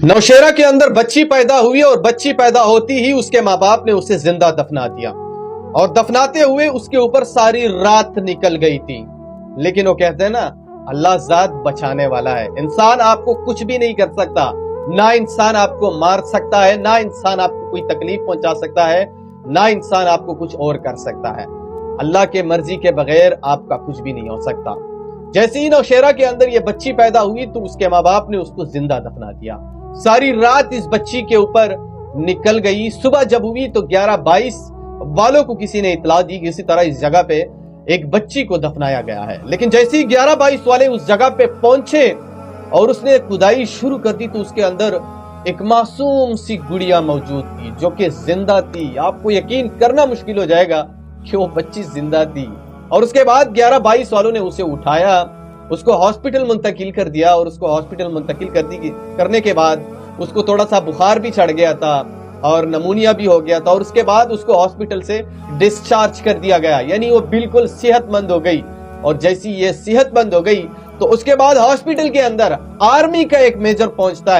नौशेरा के अंदर बच्ची पैदा हुई और बच्ची पैदा होती ही उसके माँ बाप ने उसे जिंदा दफना दिया और दफनाते हुए उसके ऊपर सारी रात निकल गई थी। लेकिन वो कहते हैं ना, अल्लाह जात बचाने वाला है। इंसान आपको कुछ भी नहीं कर सकता, ना इंसान आपको मार सकता है, ना इंसान आपको कोई तकलीफ पहुंचा सकता है, ना इंसान आपको कुछ और कर सकता है। अल्लाह के मर्जी के बगैर आपका कुछ भी नहीं हो सकता। जैसे ही नौशेरा के अंदर ये बच्ची पैदा हुई तो उसके माँ बाप ने उसको जिंदा दफना दिया। सारी रात इस बच्ची के ऊपर निकल गई। सुबह जब हुई तो 11-22 वालों को किसी ने इतला दी कि इसी तरह इस जगह पे एक बच्ची को दफनाया गया है। लेकिन जैसे ही 11-22 वाले उस जगह पे पहुंचे और उसने खुदाई शुरू कर दी तो उसके अंदर एक मासूम सी गुड़िया मौजूद थी जो कि जिंदा थी। आपको यकीन करना मुश्किल हो जाएगा कि वो बच्ची जिंदा थी। और उसके बाद 11-22 वालों ने उसे उठाया, उसको हॉस्पिटल मुंतकिल कर दिया और उसको हॉस्पिटल मुंतकिल करने के बाद उसको थोड़ा सा बुखार भी चढ़ गया था और नमूनिया भी हो गया था और उसके बाद उसको हॉस्पिटल से डिस्चार्ज कर दिया गया, यानी वो बिल्कुल सेहतमंद हो गई। और जैसी ये सेहतमंद हो गई तो उसके बाद हॉस्पिटल के अंदर आर्मी का एक मेजर पहुंचता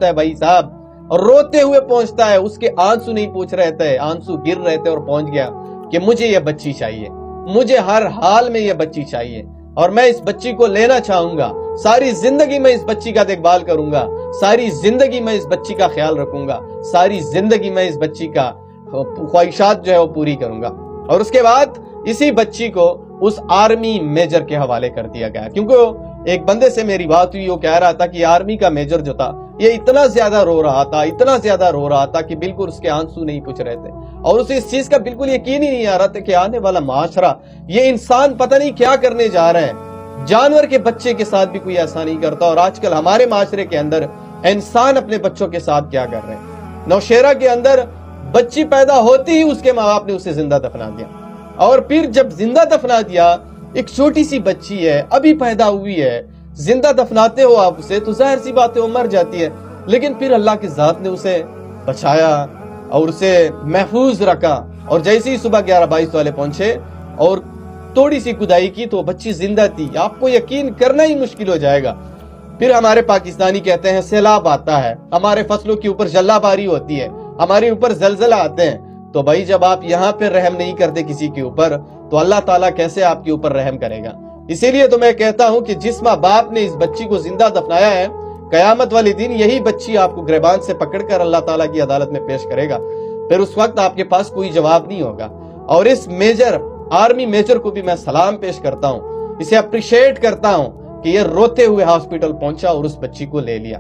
है भाई साहब, और रोते हुए पहुंचता है। उसके आंसू नहीं पूछ रहे थे, आंसू गिर रहे थे, और पहुंच गया कि मुझे ये बच्ची चाहिए, मुझे हर हाल में ये बच्ची चाहिए और मैं इस बच्ची को लेना चाहूंगा। सारी जिंदगी मैं इस बच्ची का देखभाल करूंगा, सारी जिंदगी मैं इस बच्ची का ख्याल रखूंगा, सारी जिंदगी मैं इस बच्ची का ख्वाहिशात जो है वो पूरी करूंगा। और उसके बाद इसी बच्ची को उस आर्मी मेजर के हवाले कर दिया गया, क्योंकि एक बंदे से मेरी बात हुई, वो कह रहा था कि आर्मी का मेजर जो था ये इतना ज्यादा रो रहा था कि बिल्कुल उसके आंसू नहीं पूछ रहे थे और उसे इस चीज का बिल्कुल यकीन ही नहीं आ रहा था कि आने वाला माशरा, ये इंसान पता नहीं क्या करने जा रहे हैं। जानवर के बच्चे के साथ भी कोई ऐसा नहीं करता और आजकल हमारे माशरे के अंदर इंसान अपने बच्चों के साथ क्या कर रहे हैं। नौशेरा के अंदर बच्ची पैदा होती ही उसके माँ बाप ने उसे जिंदा दफना दिया और फिर जब जिंदा दफना दिया, एक छोटी सी बच्ची है, अभी पैदा हुई है, जिंदा दफनाते हो आप उसे तो जाहिर सी बात है वो मर जाती है। लेकिन फिर अल्लाह की जात ने उसे बचाया और उसे महफूज रखा। और जैसे ही सुबह 11-22 वाले पहुंचे और थोड़ी सी खुदाई की तो बच्ची जिंदा थी। आपको यकीन करना ही मुश्किल हो जाएगा। फिर हमारे पाकिस्तानी कहते हैं सैलाब आता है, हमारे फसलों के ऊपर जल्लाबारी होती है, हमारे ऊपर जलजला आते हैं। तो भाई जब आप यहाँ पे रहम नहीं करते किसी के ऊपर तो अल्लाह ताला कैसे आपके ऊपर रहम करेगा। इसीलिए तो मैं कहता हूं कि जिस माँ बाप ने इस बच्ची को जिंदा दफनाया है, कयामत वाले दिन यही बच्ची आपको गिरबान से पकड़कर अल्लाह ताला की अदालत में पेश करेगा। फिर उस वक्त आपके पास कोई जवाब नहीं होगा। और इस आर्मी मेजर को भी मैं सलाम पेश करता हूं, इसे अप्रिशिएट करता हूं कि ये रोते हुए हॉस्पिटल पहुंचा और उस बच्ची को ले लिया।